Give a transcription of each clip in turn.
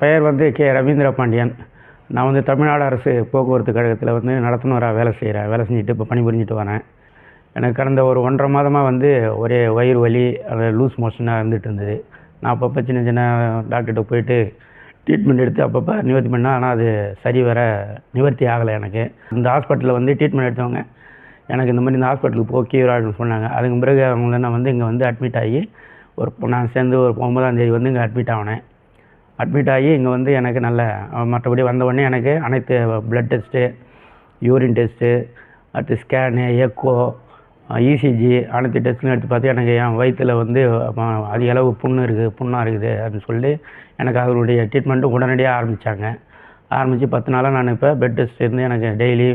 பெயர் வந்து Ravindra Pandian. நான் வந்து தமிழ்நாடு அரசு போக்குவரத்து கழகத்தில் வந்து நடத்துனராக வேலை செஞ்சுட்டு இப்போ பணிபுரிஞ்சிட்டு வரேன். எனக்கு கடந்த ஒரு 1.5 மாதமாக வந்து ஒரே வயிறு வலி, லூஸ் மோஷனாக இருந்துகிட்டு இருந்தது. நான் அப்பப்போ சின்ன சின்ன டாக்டர்கிட்ட போயிட்டு ட்ரீட்மெண்ட் எடுத்து அப்பப்போ நிவர்த்தி பண்ணால், ஆனால் அது நிவர்த்தி ஆகலை எனக்கு. இந்த ஹாஸ்பிட்டலில் வந்து ட்ரீட்மெண்ட் எடுத்தவங்க எனக்கு இந்த மாதிரி இந்த ஹாஸ்பிட்டலுக்கு கியூர் ஆகிடுன்னு சொன்னாங்க. அதுக்கு பிறகு அவங்கள நான் வந்து இங்கே வந்து அட்மிட் ஆகி நான் சேர்ந்து ஒரு 9ஆம் தேதி வந்து இங்கே அட்மிட் ஆகினேன். அட்மிட் ஆகி இங்கே வந்து எனக்கு மற்றபடி வந்தவுடனே எனக்கு அனைத்து ப்ளட் டெஸ்ட்டு, யூரின் டெஸ்ட்டு, அடுத்து ஸ்கேனு, எக்கோ, இசிஜி அனைத்து டெஸ்ட்டும் எடுத்து பார்த்து எனக்கு என் வயிற்றில் வந்து அதிக அளவு புண்ணாக இருக்குது அப்படின்னு சொல்லி எனக்கு அதனுடைய ட்ரீட்மெண்ட்டு உடனடியாக ஆரம்பித்து 10 நாளாக நான் இப்போ பெட் டெஸ்ட் இருந்து எனக்கு டெய்லி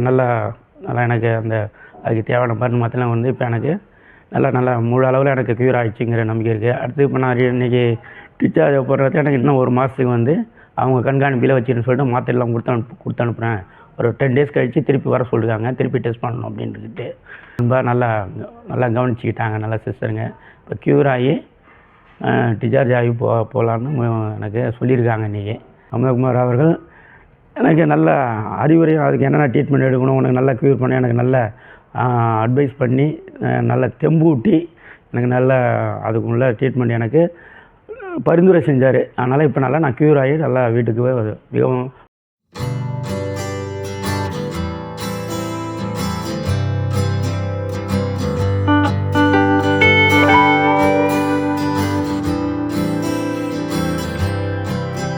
நல்லா எனக்கு அதுக்கு தேவையான மருந்து மாத்திரம் வந்து இப்போ எனக்கு நல்லா முழு அளவில் எனக்கு க்யூர் ஆகிடுச்சிங்கிற நம்பிக்கை இருக்குது. அடுத்து இப்போ நான் இன்றைக்கி டிஸ்சார்ஜ் போடுறது எனக்கு இன்னும் 1 மாதத்துக்கு வந்து அவங்க கண்காணிப்பில் வச்சுன்னு சொல்லிட்டு மாத்திரைலாம் கொடுத்து அனுப்புகிறேன். ஒரு 10 டேஸ் கழித்து திருப்பி வர சொல்லியிருக்காங்க. திருப்பி டெஸ்ட் பண்ணணும் அப்படின்ட்டு ரொம்ப நல்லா கவனிச்சிக்கிட்டாங்க நல்லா சிஸ்டருங்க. இப்போ க்யூர் ஆகி டிஸ்சார்ஜ் ஆகி போகலான்னு எனக்கு சொல்லியிருக்காங்க. இன்றைக்கி அமுதகுமார் அவர்கள் எனக்கு நல்ல அறிவுரையும் அதுக்கு என்னென்ன ட்ரீட்மெண்ட் எடுக்கணும், உனக்கு நல்லா க்யூர் பண்ணி எனக்கு நல்ல அட்வைஸ் பண்ணி நல்ல தெம்பூட்டி எனக்கு அதுக்குள்ள ட்ரீட்மெண்ட் எனக்கு பரிந்துரை செஞ்சார். அதனால் இப்போ நான் க்யூர் ஆகி நல்லா வீட்டுக்கு மிகவும்